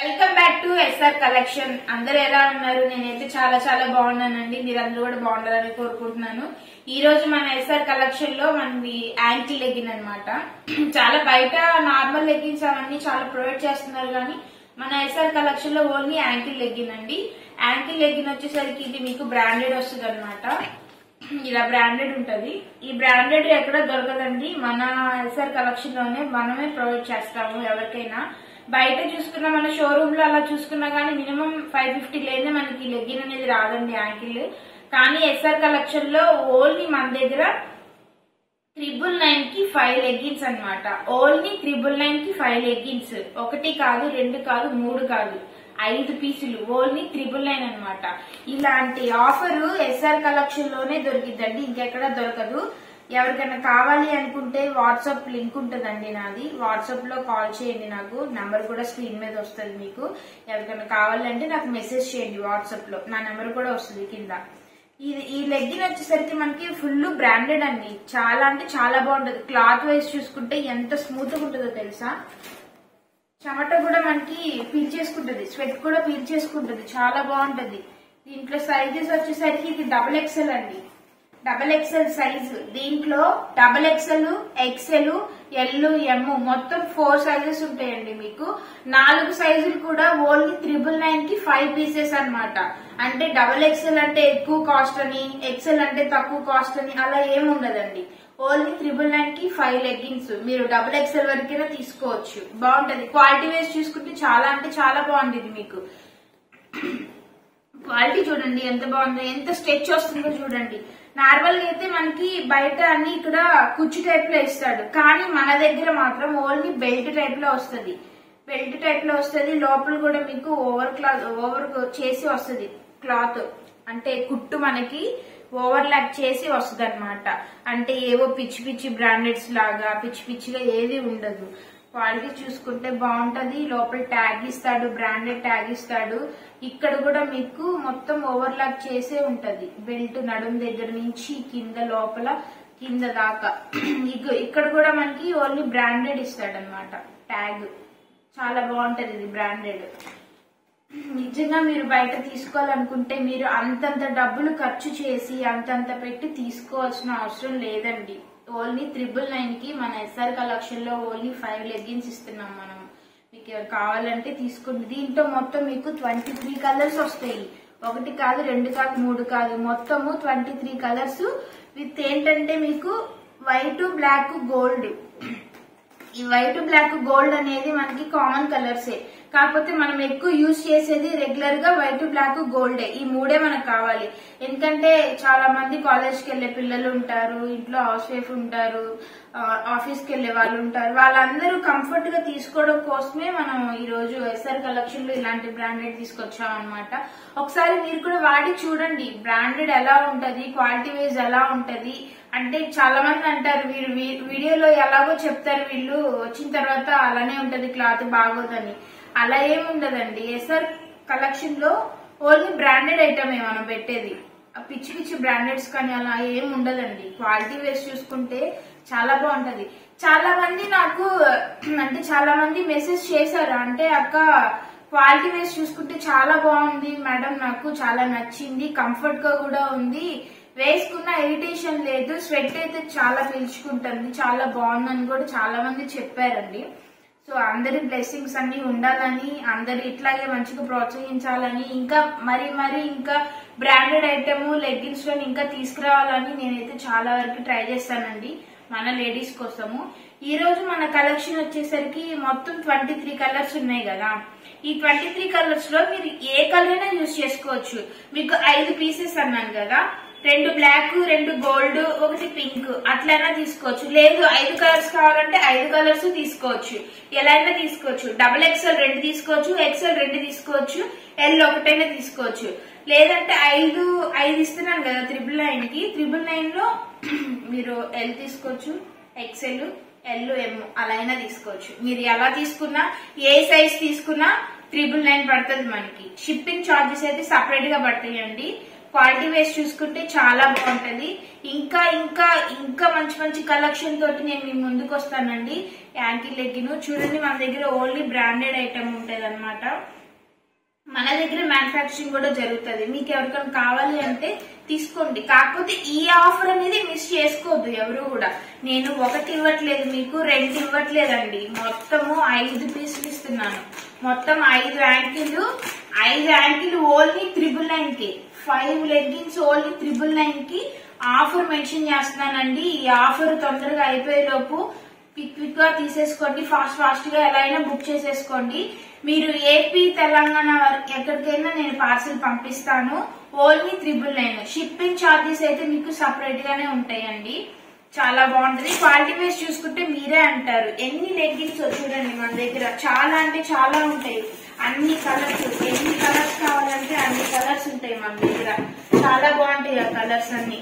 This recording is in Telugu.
Welcome back to SR collection. అందరూ ఎలా ఉన్నారు? నేనైతే చాలా చాలా బాగున్నానండి. మీరందరూ కూడా బాగుండాలని కోరుకుంటున్నాను. ఈ రోజు మన ఎస్ఆర్ కలెక్షన్ లో మనది యాంకిల్ లెగ్గిన్ అన్నమాట. చాలా బయట నార్మల్ లెగ్గిన్స్ అవన్నీ చాలా ప్రొవైడ్ చేస్తున్నారు, కానీ మన ఎస్ఆర్ కలెక్షన్ లో ఓన్లీ యాంకిల్ లెగ్గిన్ అండి. యాంకిల్ లెగ్గిన్ వచ్చేసరికి ఇది మీకు బ్రాండెడ్ వస్తుంది అనమాట. ఇలా బ్రాండెడ్ ఉంటది. ఈ బ్రాండెడ్ ఎక్కడ దొరకదండి. మన ఎస్ఆర్ కలెక్షన్ లోనే మనమే ప్రొవైడ్ చేస్తాము ఎవరికైనా. బయట చూసుకున్నా, మన షోరూమ్ లో అలా చూసుకున్నా గానీ మినిమం 550 లేదే మనకి లెగ్గిన్ అనేది రాదండి యాంకిల్. కానీ ఎస్ఆర్ కలెక్షన్ లో ఓన్లీ మన దగ్గర 999 కి 5 లెగ్గిన్స్ అనమాట. ఓన్లీ 999 కి 5 లెగ్గిన్స్. 1 కాదు, 2 కాదు, 3 కాదు, 5 పీసులు ఓన్లీ 999 అనమాట. ఇలాంటి ఆఫర్ ఎస్ఆర్ కలెక్షన్ లోనే దొరికిద్దండి, ఇంకెక్కడ దొరకదు. ఎవరికైనా కావాలి అనుకుంటే వాట్సాప్ లింక్ ఉంటుందండి నాది. వాట్సాప్ లో కాల్ చేయండి, నాకు నెంబర్ కూడా స్క్రీన్ మీద వస్తుంది. మీకు ఎవరికైనా కావాలంటే నాకు మెసేజ్ చేయండి వాట్సాప్ లో, నా నెంబర్ కూడా వస్తుంది కింద. ఈ లెగ్గిన్ వచ్చేసరికి మనకి ఫుల్ బ్రాండెడ్ అండి. చాలా అంటే చాలా బాగుంటది. క్లాత్ వైజ్ చూసుకుంటే ఎంత స్మూత్ గా ఉంటుందో తెలుసా. చెమట కూడా మనకి పీల్చేసుకుంటది, స్వెట్ కూడా పీల్చేసుకుంటది, చాలా బాగుంటది. దీంట్లో సైజెస్ వచ్చేసరికి ఇది XXL అండి. XXL size. దీంట్లో XXL, XL, L, M మొత్తం 4 సైజెస్ ఉంటాయండి. మీకు 4 సైజులు కూడా ఓన్లీ 999 కి 5 పీసెస్ అనమాట. అంటే XXL అంటే ఎక్కువ కాస్ట్ అని, XL అంటే తక్కువ కాస్ట్ అని అలా ఏముండదండి. ఓన్లీ 999 కి 5 లెగ్గిన్స్. మీరు XXL వరకైనా తీసుకోవచ్చు. బాగుంటది. క్వాలిటీ వైజ్ చూసుకుంటే చాలా అంటే చాలా బాగుంటుంది. మీకు క్వాలిటీ చూడండి ఎంత బాగుందో, ఎంత స్ట్రెచ్ వస్తుందో చూడండి. నార్మల్ గా అయితే మనకి బయట అన్ని ఇక్కడ కుచ్చు టైప్ లో ఇస్తాడు, కానీ మన దగ్గర మాత్రం ఓన్లీ బెల్ట్ టైప్ లో వస్తుంది. బెల్ట్ టైప్ లో వస్తుంది. లోపల కూడా మీకు ఓవర్ చేసి వస్తుంది క్లాత్. అంటే కుట్టు మనకి ఓవర్ ల్యాప్ చేసి వస్తుంది అనమాట. అంటే ఏవో పిచ్చి పిచ్చి బ్రాండెడ్స్ లాగా పిచ్చి పిచ్చిగా ఏది ఉండదు. క్వాలిటీ చూసుకుంటే బాగుంటది. లోపల ట్యాగ్ ఇస్తాడు, బ్రాండెడ్ ట్యాగ్ ఇస్తాడు. ఇక్కడ కూడా మీకు మొత్తం ఓవర్ ల్యాప్ చేసే ఉంటది. బెల్ట్ నడుం దగ్గర నుంచి కింద లోపల కింద దాకా. ఇక్కడ కూడా మనకి ఓన్లీ బ్రాండెడ్ ఇస్తాడు అనమాట ట్యాగ్. చాలా బాగుంటది ఇది బ్రాండెడ్. నిజంగా మీరు బయట తీసుకోవాలనుకుంటే మీరు అంతంత డబ్బులు ఖర్చు చేసి అంతంత పెట్టి తీసుకోవాల్సిన అవసరం లేదండి. ఓన్లీ 999 కి మన ఎస్ఆర్ కలెక్షన్ లో ఓన్లీ 5 లెగ్గిన్స్ ఇస్తున్నాం మనం. మీకు కావాలంటే తీసుకోండి. దీంట్లో మొత్తం మీకు 23 కలర్స్ వస్తాయి. 1 కాదు, 2 కాదు, 3 కాదు, మొత్తము 23 కలర్స్ విత్ ఏంటంటే మీకు వైట్, బ్లాక్, గోల్డ్. ఈ వైట్, బ్లాక్, గోల్డ్ అనేది మనకి కామన్ కలర్సే. కాకపోతే మనం ఎక్కువ యూజ్ చేసేది రెగ్యులర్ గా వైట్, బ్లాక్, గోల్డే. ఈ 3 మనకు కావాలి. ఎందుకంటే చాలా మంది కాలేజ్ కి వెళ్లే పిల్లలు ఉంటారు, ఇంట్లో హౌస్ వైఫ్ ఉంటారు, ఆఫీస్ కి వెళ్లే వాళ్ళు ఉంటారు. వాళ్ళందరూ కంఫర్ట్ గా తీసుకోవడం కోసమే మనం ఈ రోజు ఎస్ఆర్ కలెక్షన్ లో ఇలాంటి బ్రాండెడ్ తీసుకొచ్చాం అనమాట. ఒకసారి మీరు కూడా వాడి చూడండి బ్రాండెడ్ ఎలా ఉంటది, క్వాలిటీ వైజ్ ఎలా ఉంటది. అంటే చాలా మంది అంటారు వీడియోలో ఎలాగో చెప్తారు, వీళ్ళు వచ్చిన తర్వాత అలానే ఉంటది క్లాత్ బాగోదని. అలా ఏమి ఉండదండి. ఎస్ఆర్ కలెక్షన్ లో ఓన్లీ బ్రాండెడ్ ఐటమే మనం పెట్టేది. పిచ్చి పిచ్చి బ్రాండెడ్స్ కానీ అలా ఏమి ఉండదండి. క్వాలిటీ వైజ్ చూసుకుంటే చాలా బాగుంటది. చాలా మంది నాకు అంటే చాలా మంది మెసేజ్ చేశారు. అంటే అక్క క్వాలిటీ వైజ్ చూసుకుంటే చాలా బాగుంది మేడం, నాకు చాలా నచ్చింది, కంఫర్ట్ గా కూడా ఉంది, వేసుకున్న ఇరిటేషన్ లేదు, స్వెట్ అయితే చాలా పీల్చుకుంటుంది, చాలా బాగుందని కూడా చాలా మంది చెప్పారండి. సో అందరి బ్లెస్సింగ్స్ అన్ని ఉండాలని, అందరు ఇట్లాగే మంచిగా ప్రోత్సహించాలని, ఇంకా మరి ఇంకా బ్రాండెడ్ ఐటమ్ లెగ్గిన్స్ లో ఇంకా తీసుకురావాలని నేనైతే చాలా వరకు ట్రై చేస్తానండి మన లేడీస్ కోసము. ఈ రోజు మన కలెక్షన్ వచ్చేసరికి మొత్తం 23 కలర్స్ ఉన్నాయి కదా. ఈ 23 కలర్స్ లో మీరు ఏ కలర్ అయినా యూజ్ చేసుకోవచ్చు. మీకు 5 పీసెస్ అన్నాను కదా, 2 బ్లాక్, 2 గోల్డ్, 1 పింక్ అట్లయినా తీసుకోవచ్చు. లేదు 5 కలర్స్ కావాలంటే 5 కలర్స్ తీసుకోవచ్చు. ఎలా అయినా తీసుకోవచ్చు. XXL 2 తీసుకోవచ్చు, XL 2 తీసుకోవచ్చు, L 1 తీసుకోవచ్చు. లేదంటే 5 ఇస్తున్నాను కదా 999 కి. 999 లో మీరు L తీసుకోవచ్చు, XL, L, M అలా అయినా తీసుకోవచ్చు. మీరు ఎలా తీసుకున్నా, ఏ సైజ్ తీసుకున్నా 999 పడుతుంది మనకి. షిప్పింగ్ చార్జెస్ అయితే సపరేట్ గా పడతాయండి. క్వాలిటీ వైజ్ చూసుకుంటే చాలా బాగుంటది. ఇంకా ఇంకా ఇంకా మంచి మంచి కలెక్షన్ తోటి నేను మీ ముందుకు వస్తానండి. యాంకిల్ లెగ్గిన్ చూడండి, మన దగ్గర ఓన్లీ బ్రాండెడ్ ఐటమ్ ఉంటది అనమాట. మన దగ్గర మ్యానుఫ్యాక్చరింగ్ కూడా జరుగుతుంది. మీకు ఎవరికైనా కావాలి అంటే తీసుకోండి. కాకపోతే ఈ ఆఫర్ అనేది మిస్ చేసుకోవద్దు ఎవరు కూడా. నేను ఒకటి ఇవ్వట్లేదు, మీకు 2 ఇవ్వట్లేదండి, మొత్తము 5 పీసులు ఇస్తున్నాను. మొత్తం 5 యాంకిల్ ఓన్లీ 999 కి, 5 లెగ్గిన్స్ ఓన్లీ 999 కి ఆఫర్ మెన్షన్ చేస్తున్నానండి. ఈ ఆఫర్ తొందరగా అయిపోయేలోపు క్విక్ గా తీసేసుకోండి, ఫాస్ట్ గా ఎలా అయినా బుక్ చేసేసుకోండి. మీరు ఏపీ తెలంగాణ ఎక్కడికైనా నేను పార్సిల్ పంపిస్తాను. ఓన్లీ 999. షిప్పింగ్ ఛార్జెస్ అయితే మీకు సపరేట్ గానే ఉంటాయండి. చాలా బాగుంటది. క్వాలిటీ వైజ్ చూసుకుంటే మీరే అంటారు. ఎన్ని లెగ్గిన్స్ చూడండి మన దగ్గర, చాలా అంటే చాలా ఉంటాయి. అన్ని కలర్స్, ఎన్ని కలర్స్ కావాలంటే అన్ని కలర్స్ ఉంటాయి మన దగ్గర. చాలా బాగుంటాయి ఆ కలర్స్ అన్ని.